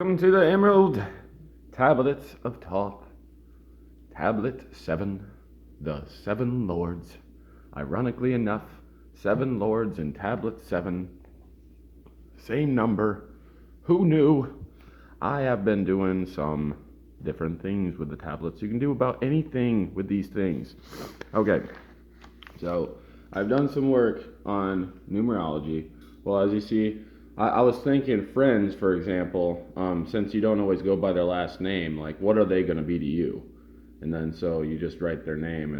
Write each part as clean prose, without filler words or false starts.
Welcome to the Emerald Tablets of Thoth. Tablet 7, the Seven Lords. Ironically enough, 7 Lords in Tablet 7. Same number. Who knew? I have been doing some different things with the tablets. You can do about anything with these things. Okay, so I've done some work on numerology. Well, as you see, I was thinking friends, for example, since you don't always go by their last name, like what are they going to be to you? And then so you just write their name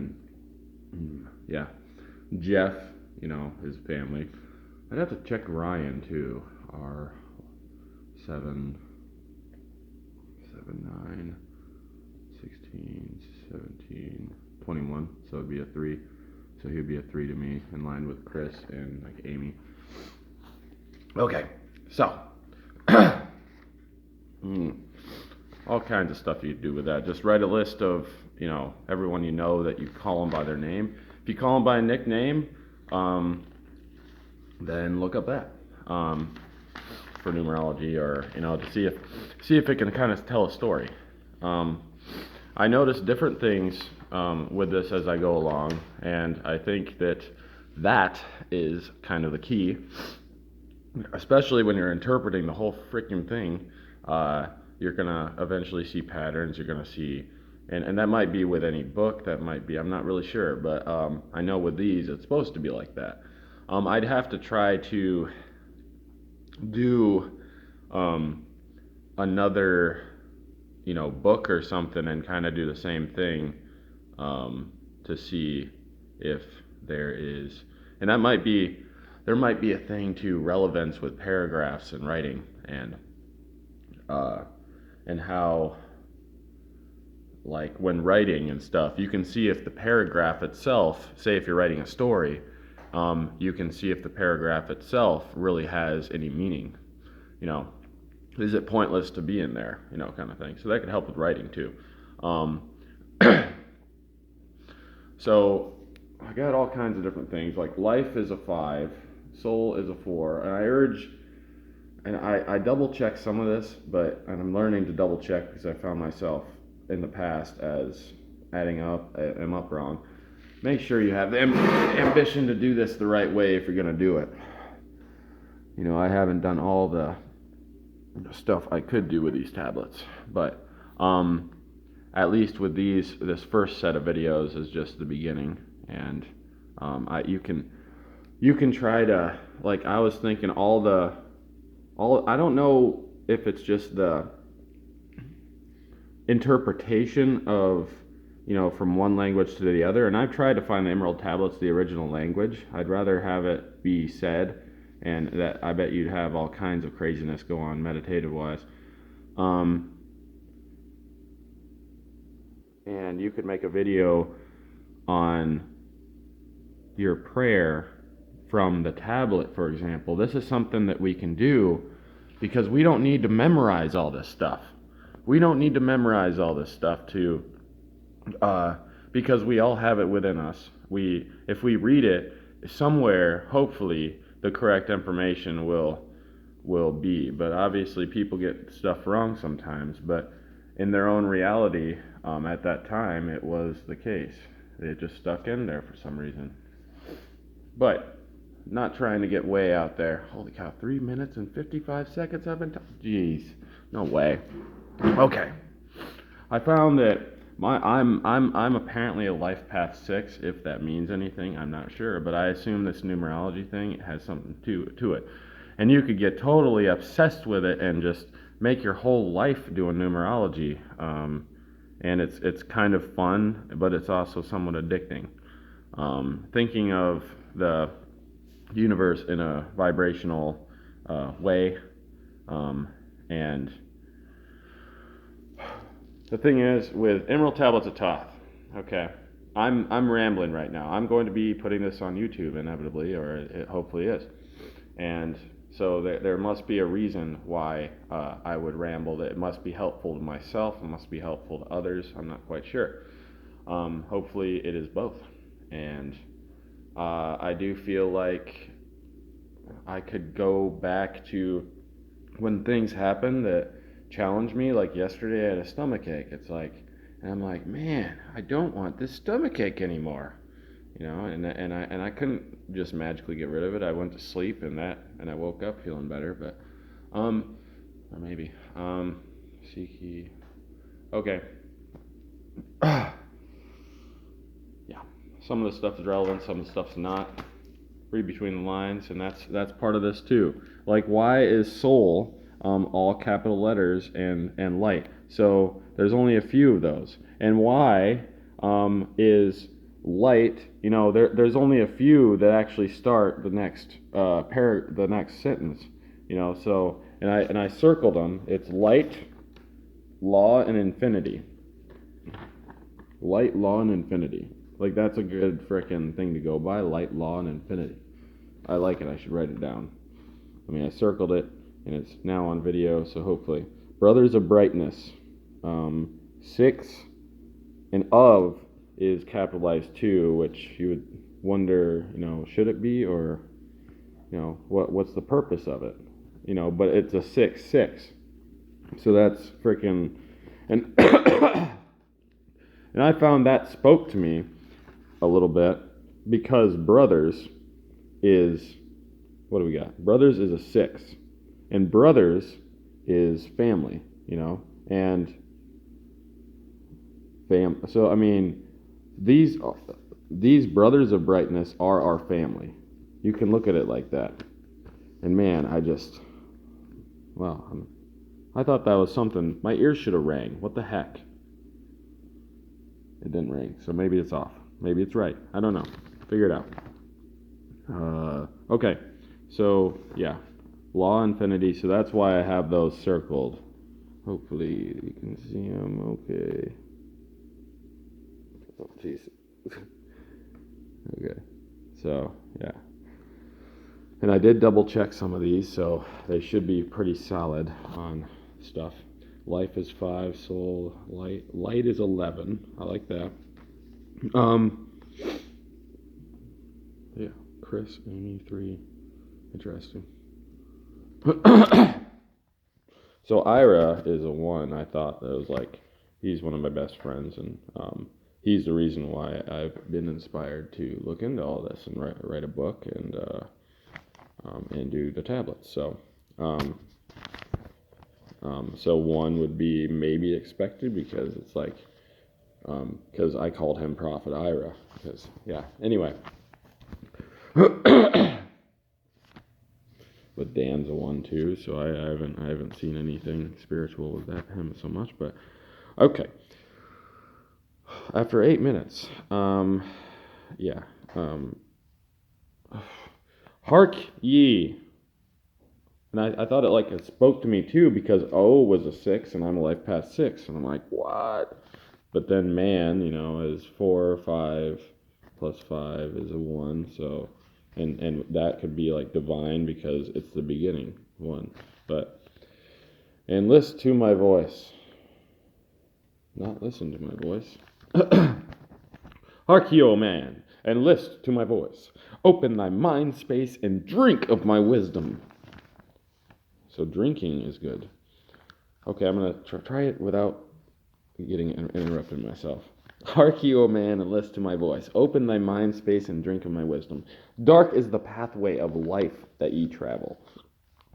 and yeah, Jeff, his family. I'd have to check Ryan too. R7, 7, 9, 16, 17, 21. So it'd be a 3. So he'd be a 3 to me, in line with Chris and like Amy. Okay, so all kinds of stuff you do with that. Just write a list of everyone you know that you call them by their name. If you call them by a nickname, then look up that for numerology, or to see if it can kind of tell a story. I notice different things with this as I go along, and I think that is kind of the key. Especially when you're interpreting the whole freaking thing, you're gonna eventually see patterns. You're gonna see, and that might be with any book. That might be. I'm not really sure, but I know with these, it's supposed to be like that. I'd have to try to do another, book or something, and kind of do the same thing to see if there is, and that might be. There might be a thing to relevance with paragraphs and writing, and how, like when writing and stuff, you can see if the paragraph itself, say if you're writing a story, you can see if the paragraph itself really has any meaning. Is it pointless to be in there? Kind of thing. So that could help with writing too. So I got all kinds of different things. Like life is a 5. Soul is a 4, and I urge, and I double check some of this, and I'm learning to double check because I found myself in the past as adding up, I'm up wrong. Make sure you have the ambition to do this the right way if you're going to do it. I haven't done all the stuff I could do with these tablets, but at least with this first set of videos is just the beginning, and you can try to, like, I was thinking I don't know if it's just the interpretation of, from one language to the other, and I've tried to find the Emerald Tablets, the original language. I'd rather have it be said, and that I bet you'd have all kinds of craziness go on meditative-wise. And you could make a video on your prayer from the tablet, for example. This is something that we can do because we don't need to memorize all this stuff. We don't need to memorize all this stuff because we all have it within us. If we read it somewhere, hopefully the correct information will be. But obviously people get stuff wrong sometimes. But in their own reality, at that time, it was the case. It just stuck in there for some reason. But not trying to get way out there. Holy cow, 3 minutes and 55 seconds I've been talking. Jeez, no way. Okay, I found that I'm apparently a life path 6, if that means anything. I'm not sure, but I assume this numerology thing has something to it. And you could get totally obsessed with it and just make your whole life doing numerology. And it's kind of fun, but it's also somewhat addicting. Thinking of the universe in a vibrational way, and the thing is with Emerald Tablets of Thoth, okay, I'm rambling right now. I'm going to be putting this on YouTube inevitably, or it hopefully is, and so there must be a reason why I would ramble. That it must be helpful to myself, it must be helpful to others. I'm not quite sure. Hopefully it is both, and I do feel like I could go back to when things happen that challenge me. Like yesterday, I had a stomach ache. It's like, and I'm like, man, I don't want this stomach ache anymore. And I couldn't just magically get rid of it. I went to sleep and I woke up feeling better. But or maybe Siki. Okay. Yeah. Some of the stuff is relevant. Some of the stuff's not. Read between the lines, and that's part of this too. Like, why is soul all capital letters and light? So there's only a few of those. And why is light? There's only a few that actually start the next the next sentence. So and I circled them. It's light, law, and infinity. Light, law, and infinity. Like, that's a good frickin' thing to go by. Light, law, and infinity. I like it. I should write it down. I circled it, and it's now on video, so hopefully. Brothers of brightness. 6 and of is capitalized 2, which you would wonder, should it be, or, what's the purpose of it? But it's a 6. So that's frickin'... And, and I found that spoke to me a little bit, because brothers is, what do we got? Brothers is a 6, and brothers is family, and so these brothers of brightness are our family. You can look at it like that. And man, I thought that was something. My ears should have rang. What the heck? It didn't ring, so maybe it's off. Maybe it's right. I don't know. Figure it out. Okay, so yeah, law, infinity. So that's why I have those circled. Hopefully you can see them. Okay. Oh, jeez. Okay. So yeah, and I did double check some of these, so they should be pretty solid on stuff. Life is 5, soul, light is 11. I like that. Yeah, Chris, Amy, 3. Interesting. So Ira is a 1. I thought that was like, he's one of my best friends, and he's the reason why I've been inspired to look into all this and write a book and do the tablets. So so 1 would be maybe expected, because it's like, because I called him Prophet Ira. Because yeah. Anyway. But Dan's a 1 too, so I haven't seen anything spiritual with him so much. But okay. After 8 minutes, yeah. Hark ye. And I thought it spoke to me too, because O was a 6 and I'm a life past 6, and I'm like, what? But then man, is 4, 5 plus 5 is a 1, so and that could be like divine, because it's the beginning 1. But and list to my voice. Not listen to my voice. Hark ye, O man, and list to my voice. Open thy mind space and drink of my wisdom. So drinking is good. Okay, I'm going to try it without getting interrupted myself. Hark ye, O man, and list to my voice. Open thy mind space and drink of my wisdom. Dark is the pathway of life that ye travel.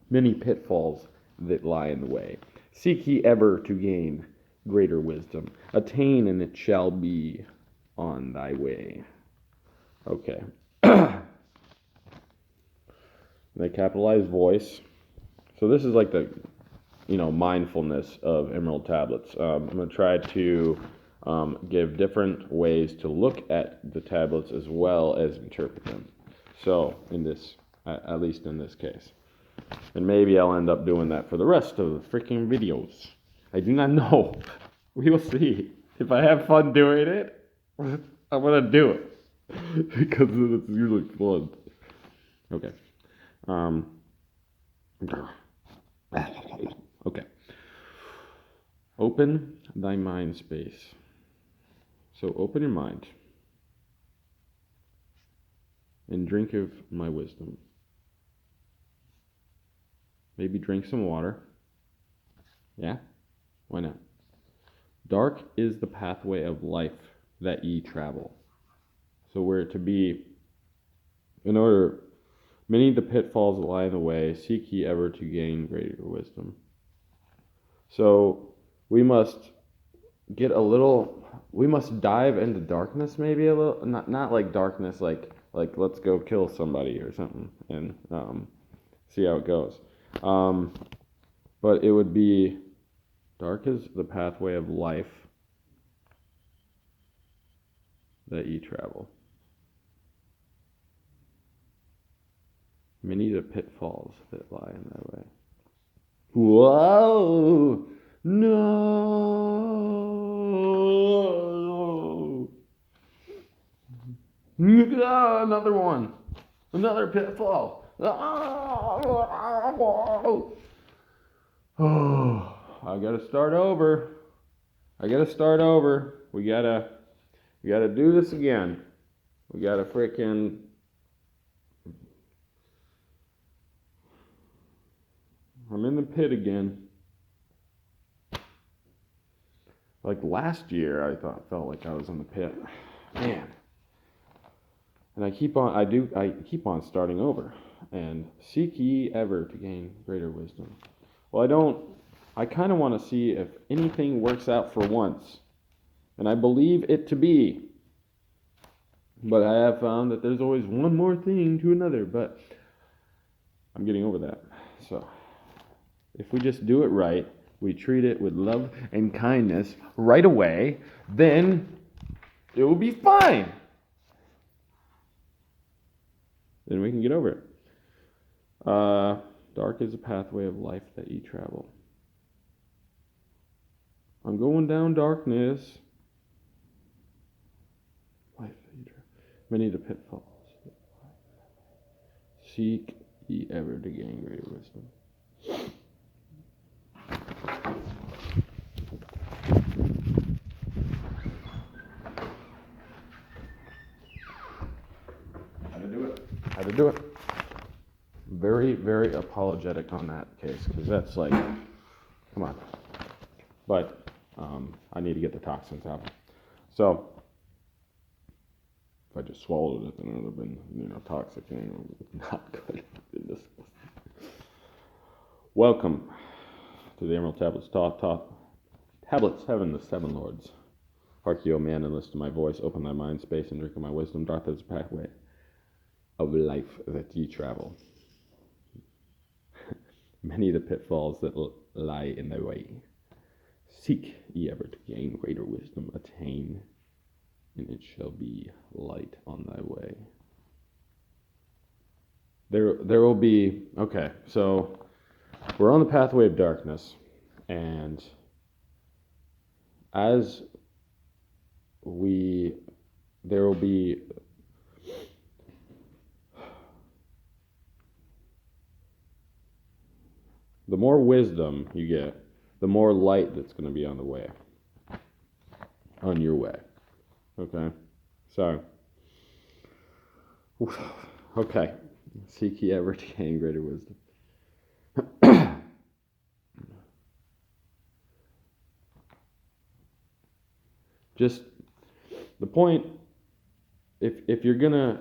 Many pitfalls that lie in the way. Seek ye ever to gain greater wisdom. Attain, and it shall be on thy way. Okay. The capitalized voice. So this is like the, mindfulness of Emerald Tablets. I'm going to try to give different ways to look at the tablets as well as interpret them. So in this, at least in this case. And maybe I'll end up doing that for the rest of the freaking videos. I do not know. We will see. If I have fun doing it, I'm going to do it. Because it's usually fun. Okay. Okay. Open thy mind space. So open your mind and drink of my wisdom. Maybe drink some water. Yeah? Why not? Dark is the pathway of life that ye travel. So we're to be, in order, many the pitfalls that lie in the way, seek ye ever to gain greater wisdom. So we must we must dive into darkness maybe a little, not like darkness like let's go kill somebody or something and see how it goes. But it would be, dark is the pathway of life that ye travel. Many the pitfalls that lie in that way. Whoa! No! Another one! Another pitfall! Oh, I gotta start over. We gotta do this again. We gotta frickin'. I'm in the pit again. Like last year, I felt like I was in the pit. Man. And I keep on starting over. And seek ye ever to gain greater wisdom. Well, I kind of want to see if anything works out for once. And I believe it to be. But I have found that there's always one more thing to another. But I'm getting over that. So if we just do it right, we treat it with love and kindness right away, then it will be fine. Then we can get over it. Dark is the pathway of life that ye travel. I'm going down darkness. Life that ye travel. Many the pitfalls. Seek ye ever to gain greater wisdom. How to do it. Very, very apologetic on that case, because that's like, come on. But I need to get the toxins out. So if I just swallowed it, then it would have been, toxic and not good. Welcome to the Emerald Tablets. Thoth. Tablets, heaven, the seven lords. Hark ye, O man, and listen to my voice. Open thy mind, space, and drink of my wisdom. Dark is the pathway of life that ye travel. Many the pitfalls that lie in thy way. Seek ye ever to gain greater wisdom. Attain, and it shall be light on thy way. There will be, okay, so we're on the pathway of darkness, and there will be the more wisdom you get, the more light that's going to be on the way, on your way. Okay? So, okay. Seek ye ever to gain greater wisdom. Just the point, if you're going to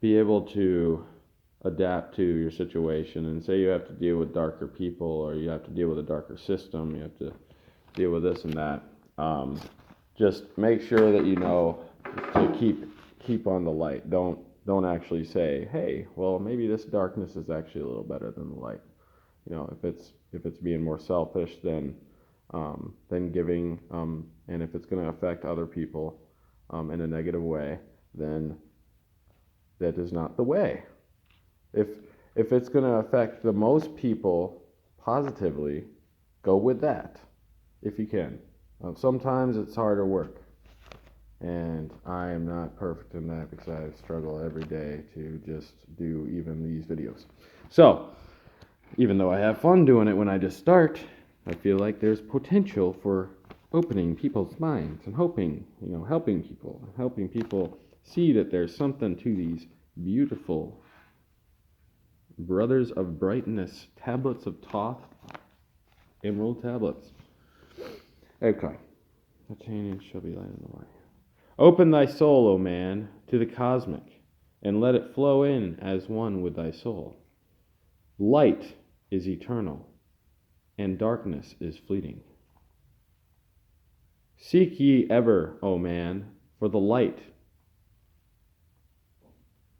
be able to adapt to your situation, and say you have to deal with darker people, or you have to deal with a darker system, you have to deal with this and that, just make sure that you know to keep on the light. Don't actually say, hey, well, maybe this darkness is actually a little better than the light. If it's being more selfish than giving, and if it's going to affect other people in a negative way, then that is not the way. If it's going to affect the most people positively, go with that, if you can. Sometimes it's harder work, and I am not perfect in that, because I struggle every day to just do even these videos. So, even though I have fun doing it when I just start, I feel like there's potential for opening people's minds and helping people see that there's something to these beautiful brothers of brightness, tablets of Thoth, Emerald tablets. Okay. Attaining shall be light in the way. Open thy soul, O man, to the cosmic, and let it flow in as one with thy soul. Light is eternal, and darkness is fleeting. Seek ye ever, O man, for the light.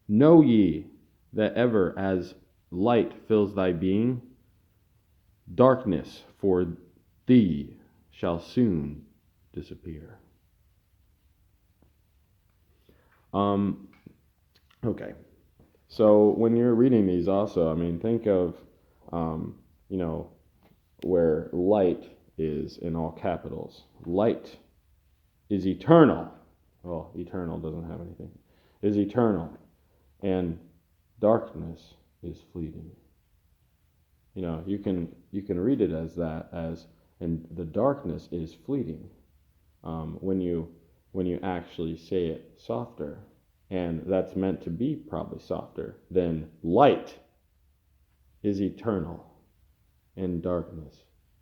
Know ye that ever as light fills thy being, darkness for thee shall soon disappear. Okay. So when you're reading these also, I mean, think of, where light is in all capitals. Light is eternal. Well, eternal doesn't have anything. Is eternal. And darkness is fleeting. You can read it as that, and the darkness is fleeting. When you actually say it softer, and that's meant to be probably softer, then light is eternal, and darkness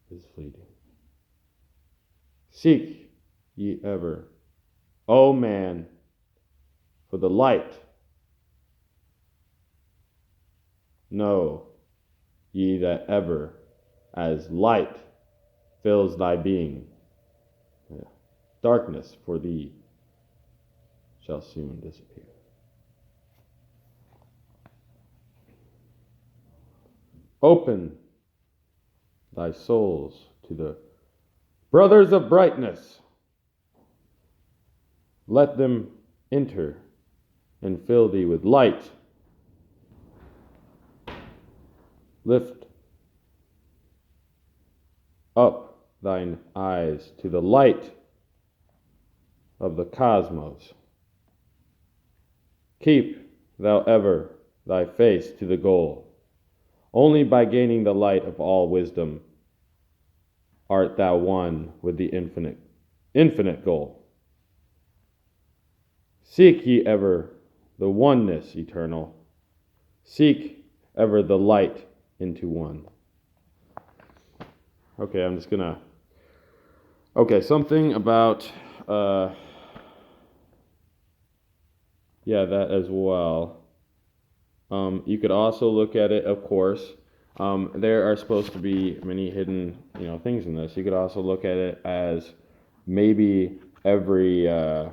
is fleeting. Seek ye ever, O man, for the light. Know ye that ever as light fills thy being, darkness for thee shall soon disappear. Open thy souls to the brothers of brightness. Let them enter and fill thee with light. Lift up thine eyes to the light of the cosmos. Keep thou ever thy face to the goal. Only by gaining the light of all wisdom art thou one with the infinite goal. Seek ye ever the oneness eternal. Seek ever the light into one. Okay, I'm just gonna... Okay, something about... that as well. You could also look at it, of course. There are supposed to be many hidden, things in this. You could also look at it as maybe every... I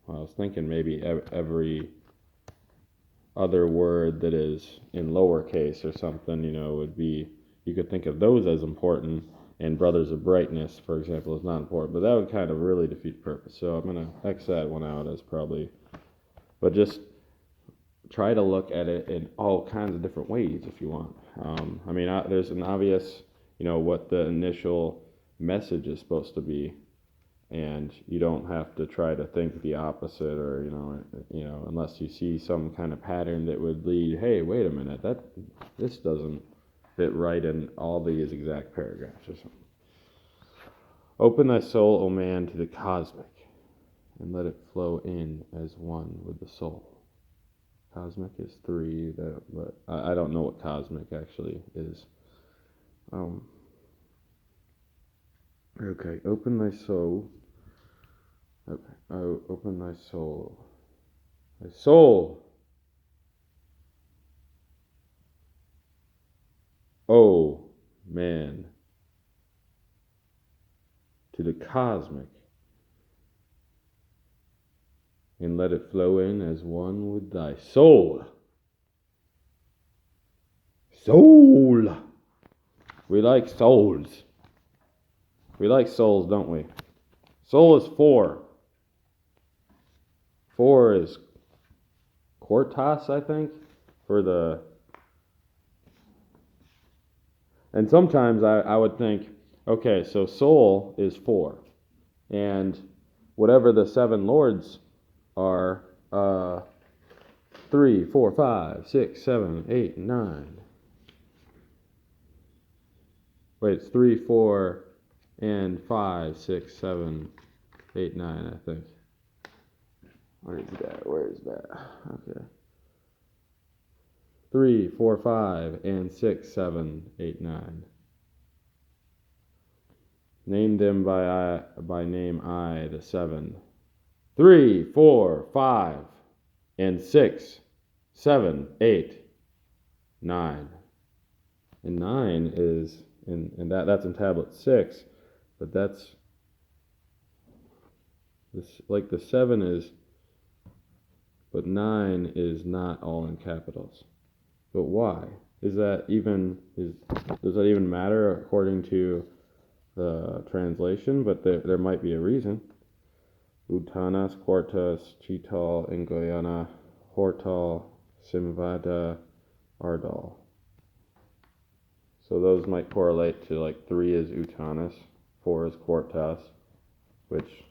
was thinking maybe every other word that is in lowercase or something, would be... You could think of those as important, and Brothers of Brightness, for example, is not important. But that would kind of really defeat the purpose. So I'm going to X that one out as probably... But just try to look at it in all kinds of different ways if you want. There's an obvious, what the initial message is supposed to be, and you don't have to try to think the opposite, or unless you see some kind of pattern that would lead, hey, wait a minute, this doesn't fit right in all these exact paragraphs or something. Open thy soul, O man, to the cosmic, and let it flow in as one with the soul. Cosmic is 3, but I don't know what cosmic actually is. Okay, open thy soul. Okay, open thy soul. Thy soul, O man, to the cosmic, and let it flow in as one with thy soul. Soul! We like souls. We like souls, don't we? Soul is 4. 4 is quartos, I think, for the... And sometimes I would think, okay, so soul is 4. And whatever the 7 lords are 3, 4, 5, 6, 7, 8, 9. Wait, it's 3, 4, and 5, 6, 7, 8, 9, I think. Where is that? Okay. 3, 4, 5, and 6, 7, 8, 9. Name them by name I, the 7. 3, 4, 5, and 6, 7, 8, 9. And 9 is that's in tablet 6, but that's this, like the 7 is, but 9 is not all in capitals. But why? Does that even matter according to the translation? But there might be a reason. Utanas, Quartas, Chital, Ingoyana, Hortal, Simvada, Ardal. So those might correlate to like 3 is Utanas, 4 is Quartas, which,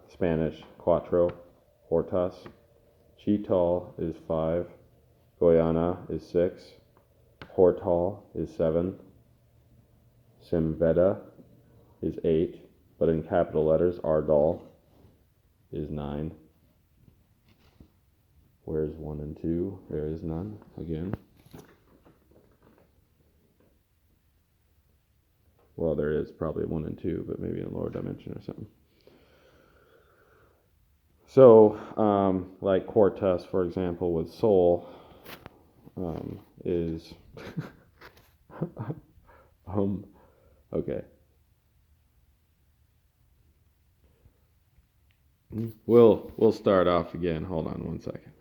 Spanish, Cuatro, Hortas. Chital is 5, Goyana is 6, Hortal is 7, Simveda is 8, but in capital letters, Ardal is 9. Where's 1 and 2? There is none, again. Well, there is probably 1 and 2, but maybe in a lower dimension or something. So, like Quartas, for example, with soul, is okay. We'll start off again. Hold on one second.